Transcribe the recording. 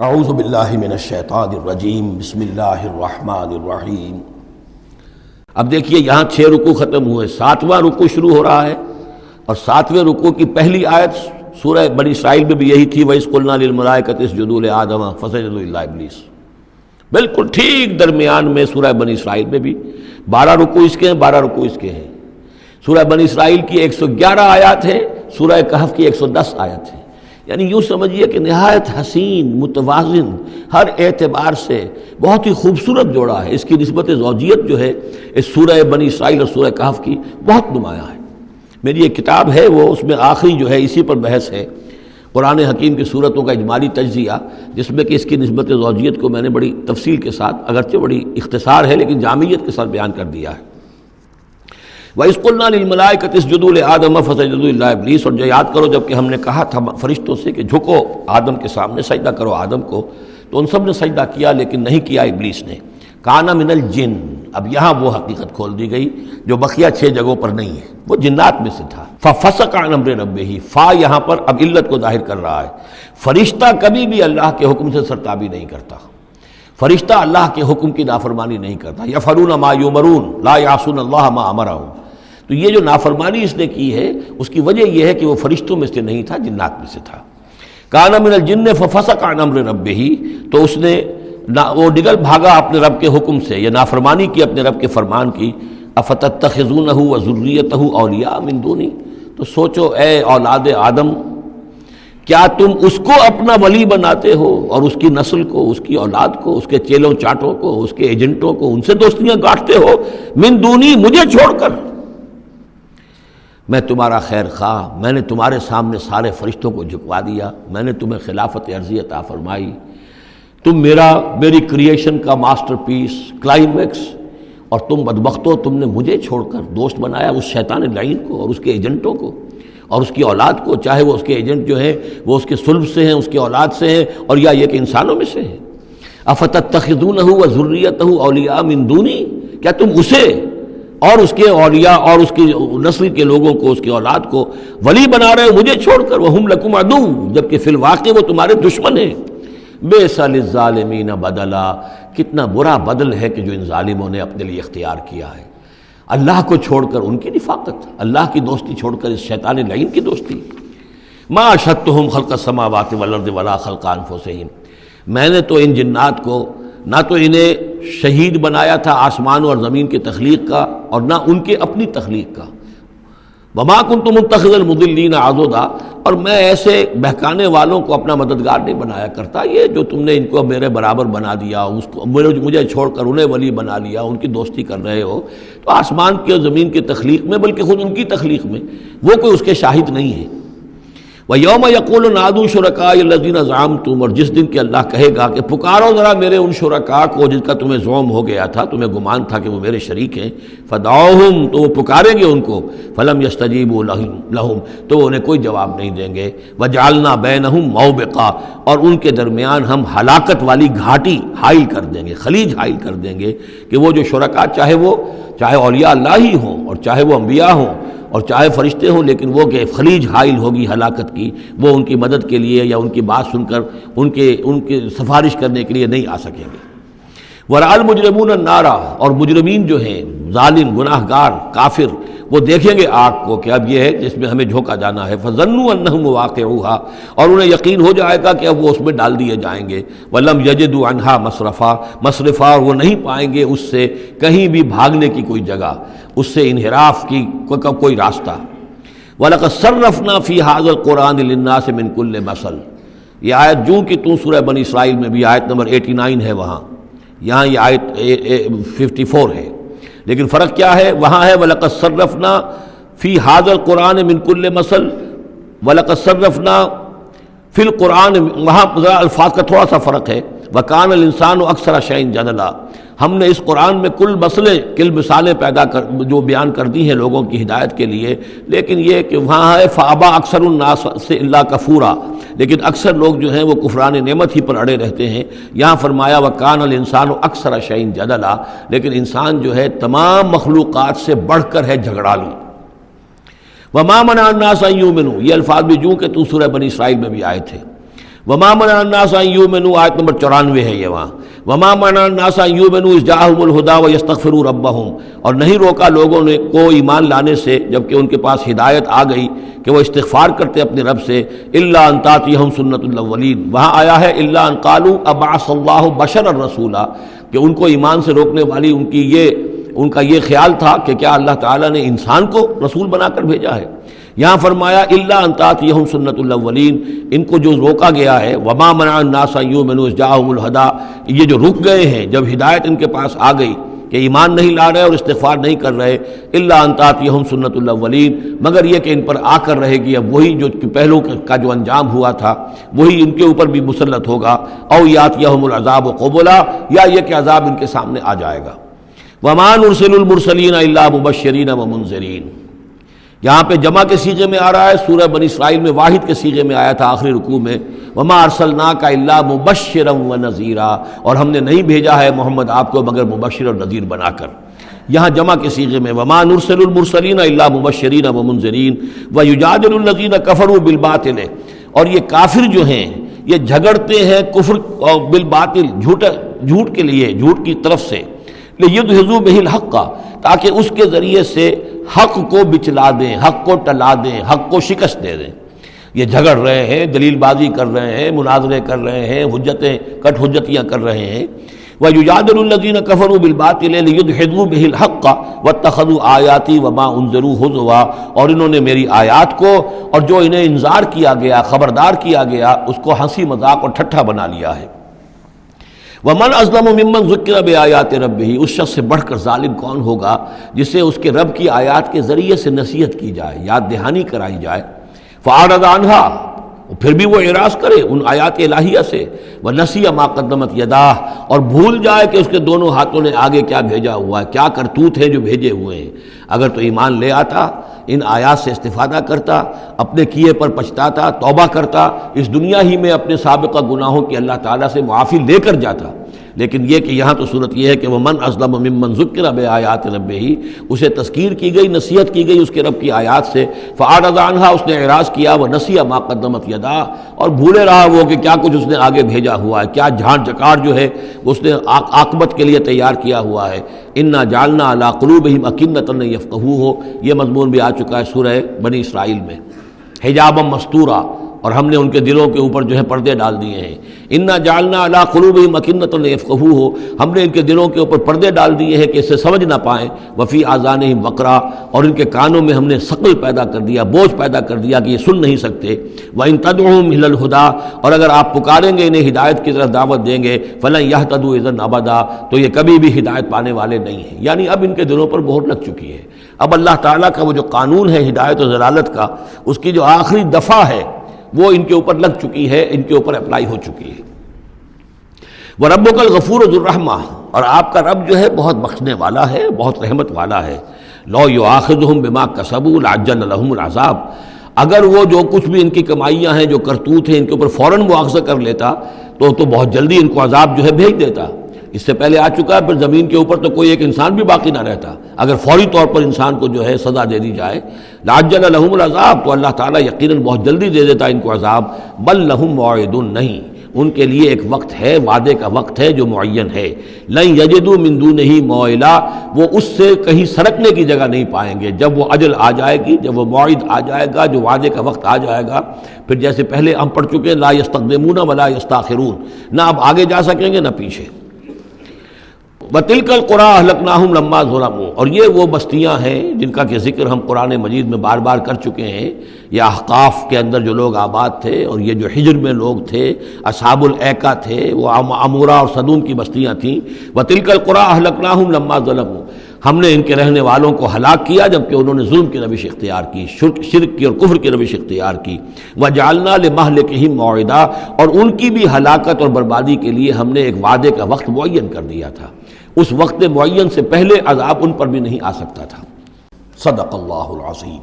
اعوذ باللہ من الشیطان الرجیم بسم اللہ الرحمن الرحیم۔ اب دیکھیے یہاں 6 رکوع ختم ہوئے، 7واں رکوع شروع ہو رہا ہے، اور 7ویں رکوع کی پہلی آیت سورہ بنی اسرائیل میں بھی یہی تھی، وَإِذْ قُلْنَا لِلْمَلَائِكَةِ اسْجُدُوا لِآدَمَ فَسَجَدُوا إِلَّا إِبْلِيسَ۔ بالکل ٹھیک درمیان میں سورہ بنی اسرائیل میں بھی 12 رکوع اس کے ہیں، 12 رکوع اس کے ہیں۔ سورہ بنی اسرائیل کی 111 آیات ہیں، سورہ کہف کی 110 آیت ہیں، یعنی یوں سمجھیے کہ نہایت حسین، متوازن، ہر اعتبار سے بہت ہی خوبصورت جوڑا ہے۔ اس کی نسبت زوجیت جو ہے اس سورہ بنی اسرائیل اور سورہ کہف کی بہت نمایاں ہے۔ میری ایک کتاب ہے، وہ اس میں آخری جو ہے اسی پر بحث ہے، قرآن حکیم کی صورتوں کا اجمالی تجزیہ، جس میں کہ اس کی نسبت زوجیت کو میں نے بڑی تفصیل کے ساتھ، اگرچہ بڑی اختصار ہے لیکن جامعیت کے ساتھ بیان کر دیا ہے۔ وَإِذْ قُلْنَا لِلْمَلَائِكَةِ اسْجُدُوا لِآدَمَ فَسَجَدُوا إِلَّا إِبْلِيسَ، اور جو یاد کرو جب کہ ہم نے کہا تھا فرشتوں سے کہ جھکو آدم کے سامنے، سجدہ کرو آدم کو، تو ان سب نے سجدہ کیا لیکن نہیں کیا ابلیس نے۔ کَانَ مِنَ الْجِنِّ، اب یہاں وہ حقیقت کھول دی گئی جو بقیہ 6 جگہوں پر نہیں ہے، وہ جنات میں سے تھا۔ فَفَسَقَ عَنْ أَمْرِ رَبِّهِ، فا یہاں پر اب علت کو ظاہر کر رہا ہے۔ فرشتہ کبھی بھی اللہ کے حکم سے سرتابی نہیں کرتا، فرشتہ اللہ کے حکم کی نافرمانی نہیں کرتا۔ یفعلون ما یؤمرون لا یعصون اللہ ما امرهم، تو یہ جو نافرمانی اس نے کی ہے اس کی وجہ یہ ہے کہ وہ فرشتوں میں سے نہیں تھا، جنات میں سے تھا۔ کان من الجن ففسق عن امر ربہ، تو اس نے وہ نگل بھاگا اپنے رب کے حکم سے، یہ نافرمانی کی اپنے رب کے فرمان کی۔ افتتخذونہ وذریتہ اولیاء من دونی، تو سوچو اے اولاد آدم، کیا تم اس کو اپنا ولی بناتے ہو اور اس کی نسل کو، اس کی اولاد کو، اس کے چیلوں چاٹوں کو، اس کے ایجنٹوں کو، ان سے دوستیاں گاٹھتے ہو، من دونی، مجھے چھوڑ کر۔ میں تمہارا خیر خواہ، میں نے تمہارے سامنے سارے فرشتوں کو جھکوا دیا، میں نے تمہیں خلافت عرضی عطا فرمائی، تم میری کریشن کا ماسٹر پیس، کلائمیکس، اور تم بدبختو، تم نے مجھے چھوڑ کر دوست بنایا اس شیطان لعین کو اور اس کے ایجنٹوں کو اور اس کی اولاد کو، چاہے وہ اس کے ایجنٹ جو ہیں وہ اس کے صلب سے ہیں، اس کی اولاد سے ہیں، اور یا یہ کہ انسانوں میں سے ہیں۔ افتتخذونہ وذریتہ اولیاء من دونی، کیا تم اسے اور اس کے اولیاء اور اس کی نسل کے لوگوں کو، اس کی اولاد کو ولی بنا رہے ہو مجھے چھوڑ کر، وہم لکم عدو، جبکہ فی الواقع وہ تمہارے دشمن ہیں۔ بئس للظالمین بدلا، کتنا برا بدل ہے کہ جو ان ظالموں نے اپنے لیے اختیار کیا ہے۔ اللہ کو چھوڑ کر ان کی نفاقت، اللہ کی دوستی چھوڑ کر اس شیطان لعین کی دوستی۔ ما اشہدتہم خلق السماوات والارض ولا خلق انفسہم، میں نے تو ان جنات کو نہ تو انہیں شہید بنایا تھا آسمان اور زمین کی تخلیق کا، اور نہ ان کے اپنی تخلیق کا۔ وما کنت متخذ المضلین عضدا، اور میں ایسے بہکانے والوں کو اپنا مددگار نہیں بنایا کرتا۔ یہ جو تم نے ان کو میرے برابر بنا دیا، اس کو مجھے چھوڑ کر انہیں ولی بنا لیا، ان کی دوستی کر رہے ہو، تو آسمان کی اور زمین کی تخلیق میں، بلکہ خود ان کی تخلیق میں وہ کوئی اس کے شاہد نہیں ہے۔ وَيَوْمَ يَقُولُ نَادُوا شُرَكَائِيَ الَّذِينَ زَعَمْتُمْ، اور جس دن کہ اللہ کہے گا کہ پکارو ذرا میرے ان شرکاء کو جن کا تمہیں زعم ہو گیا تھا، تمہیں گمان تھا کہ وہ میرے شریک ہیں، فَدَعُوهُمْ، تو وہ پکاریں گے ان کو، فَلَمْ يَسْتَجِيبُوا لَهُمْ، تو وہ انہیں کوئی جواب نہیں دیں گے۔ وَجَعَلْنَا بَيْنَهُمْ مَوْبِقًا، اور ان کے درمیان ہم ہلاکت والی گھاٹی حائل کر دیں گے، خلیج حائل کر دیں گے، کہ وہ جو شرکاء چاہے اولیاء اللہ ہی ہوں اور چاہے وہ انبیاء ہوں اور چاہے فرشتے ہوں، لیکن وہ کہ خلیج حائل ہوگی ہلاکت کی، وہ ان کی مدد کے لیے یا ان کی بات سن کر ان کے سفارش کرنے کے لیے نہیں آ سکیں گے۔ وَرَأَى الْمُجْرِمُونَ النَّارَ، اور مجرمین جو ہیں، ظالم، گناہ گار، کافر، وہ دیکھیں گے آگ کو کہ اب یہ ہے جس میں ہمیں جھونکا جانا ہے۔ فَظَنُّوا أَنَّهُمْ مُوَاقِعُوهَا، اور انہیں یقین ہو جائے گا کہ اب وہ اس میں ڈال دیے جائیں گے۔ وَلَمْ يَجِدُوا عَنْهَا مَصْرِفًا، اور وہ نہیں پائیں گے اس سے کہیں بھی بھاگنے کی کوئی جگہ، اس سے انحراف کی کوئی راستہ۔ وَلَقَدْ صَرَّفْنَا فِي هَذَا الْقُرْآنِ لِلنَّاسِ مِنْ كُلِّ مَثَلٍ، یہ آیت جو کہ تو سورہ بنی اسرائیل میں بھی آیت نمبر 89 ہے، وہاں یہاں یہ آیت 54 ہے، لیکن فرق کیا ہے؟ وہاں ہے وَلَقَدْ صَرَّفْنَا فِي هَذَا الْقُرْآنِ مِنْ كُلِّ مَثَلٍ، وَلَقَدْ صَرَّفْنَا فِي الْقُرْآنِ، وہاں ذرا الفاظ کا تھوڑا سا فرق ہے۔ وَكَانَ الْإِنسَانُ أَكْثَرَ شَيْءٍ جَدَلًا، ہم نے اس قرآن میں کل مثالیں پیدا کر جو بیان کر دی ہیں لوگوں کی ہدایت کے لیے، لیکن یہ کہ وہاں ہے فَأَبَى أَكْثَرُ النَّاسِ إِلَّا كَفُورًا، لیکن اکثر لوگ جو ہیں وہ کفران نعمت ہی پر اڑے رہتے ہیں۔ یہاں فرمایا وَكَانَ الْإِنسَانُ أَكْثَرَ شَيْءٍ جَدَلًا، لیکن انسان جو ہے تمام مخلوقات سے بڑھ کر ہے جھگڑالو۔ وَمَا مَنَعَ النَّاسَ أَن يُؤْمِنُوا، یہ الفاظ بھی جو کہ تو سورہ بنی اسرائیل میں بھی آئے تھے۔ وما منع الناس ان یؤمنوا، آیت نمبر 94 ہے یہ وہاں، وما منع الناس ان یؤمنوا اذ جاءهم الهدى ويستغفروا ربهم، اور نہیں روکا لوگوں نے کو ایمان لانے سے جبکہ ان کے پاس ہدایت آ گئی کہ وہ استغفار کرتے اپنے رب سے، الا ان تاتیہم سنت الاولین، وہاں آیا ہے الا ان قالوا ابعث اللہ بشرا رسولا، کہ ان کو ایمان سے روکنے والی ان کا یہ خیال تھا کہ کیا اللہ تعالیٰ نے انسان کو رسول بنا کر بھیجا ہے۔ یہاں فرمایا الا ان تاتیہم سنت الاولین، ان کو جو روکا گیا ہے، وما منع الناس ان یؤمنوا اذ جاءهم الهدى، یہ جو رک گئے ہیں جب ہدایت ان کے پاس آ گئی کہ ایمان نہیں لا رہے اور استغفار نہیں کر رہے، الا ان تاتیہم سنت الاولین، مگر یہ کہ ان پر آ کر رہے گی اب وہی جو پہلو کا جو انجام ہوا تھا وہی ان کے اوپر بھی مسلط ہوگا، او یاتیہم العذاب قبلا، یا یہ کہ عذاب ان کے سامنے آ جائے گا۔ وما نرسل المرسلین الا مبشرین ومنذرین، یہاں پہ جمع کے صیغے میں آ رہا ہے، سورہ بنی اسرائیل میں واحد کے صیغے میں آیا تھا آخری رکوع میں، وما ارسلناک الا مبشرا ونذیرا، اور ہم نے نہیں بھیجا ہے محمد آپ کو مگر مبشر اور نذیر بنا کر۔ یہاں جمع کے صیغے میں وما نرسل المرسلین الا مبشرین ومنذرین ویجادل الذین کفروا بالباطل، اور یہ کافر جو ہیں یہ جھگڑتے ہیں کفر اور بالباطل، جھوٹ کے لیے، جھوٹ کی طرف سے، لیدحضوا بہ الحق، تاکہ اس کے ذریعے سے حق کو بچلا دیں، حق کو ٹلا دیں، حق کو شکست دے دیں۔ یہ جھگڑ رہے ہیں، دلیل بازی کر رہے ہیں، مناظرے کر رہے ہیں، کٹ حجتیاں کر رہے ہیں۔ وَيُجَادِلُ الَّذِينَ كَفَرُوا بِالْبَاطِلِ لِيُدْحِضُوا بِهِ الْحَقَّ وَاتَّخَذُوا آيَاتِي وَمَا أُنذِرُوا هُزُوًا، اور انہوں نے میری آیات کو اور جو انہیں انذار کیا گیا، خبردار کیا گیا، اس کو ہنسی مذاق اور ٹھٹھا بنا لیا ہے۔ وَمَنْ أَظْلَمُ مِمَّنْ ذُكِّرَ بِآيَاتِ رَبِّهِ، اس شخص سے بڑھ کر ظالم کون ہوگا جسے اس کے رب کی آیات کے ذریعے سے نصیحت کی جائے، یاد دہانی کرائی جائے، فَأَعْرَضَ عَنْهَا، پھر بھی وہ اعراض کرے ان آیات الہیہ سے، وَنَسِیَ مَا قَدَّمَتْ يَدَاهُ، اور بھول جائے کہ اس کے دونوں ہاتھوں نے آگے کیا بھیجا ہوا ہے، کیا کرتوت ہیں جو بھیجے ہوئے ہیں۔ اگر تو ایمان لے آتا، ان آیات سے استفادہ کرتا، اپنے کیے پر پچھتاتا، توبہ کرتا، اس دنیا ہی میں اپنے سابقہ گناہوں کی اللہ تعالیٰ سے معافی لے کر جاتا۔ لیکن یہ کہ یہاں تو صورت یہ ہے کہ وَمَنْ أَظْلَمُ مِمَّنْ ذُكِّرَ بِآيَاتِ رَبِّهِ، اسے تذکیر کی گئی، نصیحت کی گئی اس کے رب کی آیات سے، فَأَعْرَضَ عَنْهَا، اس نے اعراض کیا، وَنَسِیَ مَا قَدَّمَتْ يَدَاهُ، اور بھولے رہا وہ کہ کیا کچھ اس نے آگے بھیجا ہوا ہے، کیا جھانٹ جکاڑ جو ہے اس نے عاقبت کے لیے تیار کیا ہوا ہے۔ اِنَّا جَعَلْنَا عَلَىٰ قُلُوبِهِمْ أَكِنَّةً أَن يَفْقَهُوهُ، یہ مضمون بھی آ چکا ہے سورہ بنی اسرائیل میں، حجابا مستورا، اور ہم نے ان کے دلوں کے اوپر جو ہے پردے ڈال دیے ہیں۔ انا جعلنا علی قلوبہم اکنۃ ان یفقہوہ، ہم نے ان کے دلوں کے اوپر پردے ڈال دیے ہیں کہ اسے سمجھ نہ پائیں، وفی آذانہم وقرا، اور ان کے کانوں میں ہم نے ثقل پیدا کر دیا، بوجھ پیدا کر دیا کہ یہ سن نہیں سکتے۔ وان تدعوہم الی الہدی، اور اگر آپ پکاریں گے انہیں ہدایت کی طرف دعوت دیں گے، فلن یہتدوا اذا ابدا، تو یہ کبھی بھی ہدایت پانے والے نہیں ہیں۔ یعنی اب ان کے دلوں پر مہر لگ چکی ہے، اب اللہ تعالیٰ کا وہ جو قانون ہے ہدایت و ضلالت کا، اس کی جو آخری دفعہ ہے وہ ان کے اوپر لگ چکی ہے، ان کے اوپر اپلائی ہو چکی ہے۔ وَرَبُّكَ الْغَفُورُ ذُو الرَّحْمَةِ، اور آپ کا رب جو ہے بہت بخشنے والا ہے، بہت رحمت والا ہے۔ لَوْ يُؤَاخِذُهُم بِمَا كَسَبُوا لَعَجَّلَ لَهُمُ الْعَذَابَ، اگر وہ جو کچھ بھی ان کی کمائیاں ہیں، جو کرتوت ہیں، ان کے اوپر فوراً مواخذہ کر لیتا تو بہت جلدی ان کو عذاب جو ہے بھیج دیتا۔ اس سے پہلے آ چکا ہے، پھر زمین کے اوپر تو کوئی ایک انسان بھی باقی نہ رہتا اگر فوری طور پر انسان کو جو ہے سزا دے دی جائے۔ لَعَجَّلَ لَهُمُ الْعَذَابَ، تو اللہ تعالیٰ یقیناً بہت جلدی دے دیتا ان کو عذاب۔ بل لَهُم مَوْعِدٌ، نہیں، ان کے لیے ایک وقت ہے، وعدے کا وقت ہے جو معین ہے۔ لَن يَجِدُوا مِن دُونِهِ مَوْعِلًا، وہ اس سے کہیں سرکنے کی جگہ نہیں پائیں گے۔ جب وہ اجل آ جائے گی، جب وہ موعد آ جائے گا، جو وعدے کا وقت آ جائے گا، پھر جیسے پہلے ہم پڑھ چکے ہیں، لا يستقدمون ولا يستاخرون، نہ اب آگے جا سکیں گے نہ پیچھے۔ وَتِلْكَ الْقُرَىٰ أَهْلَكْنَاهُمْ لَمَّا ظَلَمُوا، اور یہ وہ بستیاں ہیں جن کا کہ ذکر ہم قرآن مجید میں بار بار کر چکے ہیں۔ یہ احقاف کے اندر جو لوگ آباد تھے، اور یہ جو حجر میں لوگ تھے، اصحاب الایکا تھے، وہ عمورہ اور صدوم کی بستیاں تھیں۔ وَتِلْكَ الْقُرَىٰ أَهْلَكْنَاهُمْ لَمَّا ظَلَمُوا، ہم نے ان کے رہنے والوں کو ہلاک کیا جبکہ انہوں نے ظلم کی روش اختیار کی، شرک کی اور کفر کی روش اختیار کی۔ وَجَعَلْنَا لِمَهْلِكِهِمْ مَوْعِدًا، اور ان کی بھی ہلاکت اور بربادی کے لیے ہم نے ایک وعدے کا وقت معین کر دیا تھا، اس وقت معین سے پہلے عذاب ان پر بھی نہیں آ سکتا تھا۔ صدق اللہ العظیم۔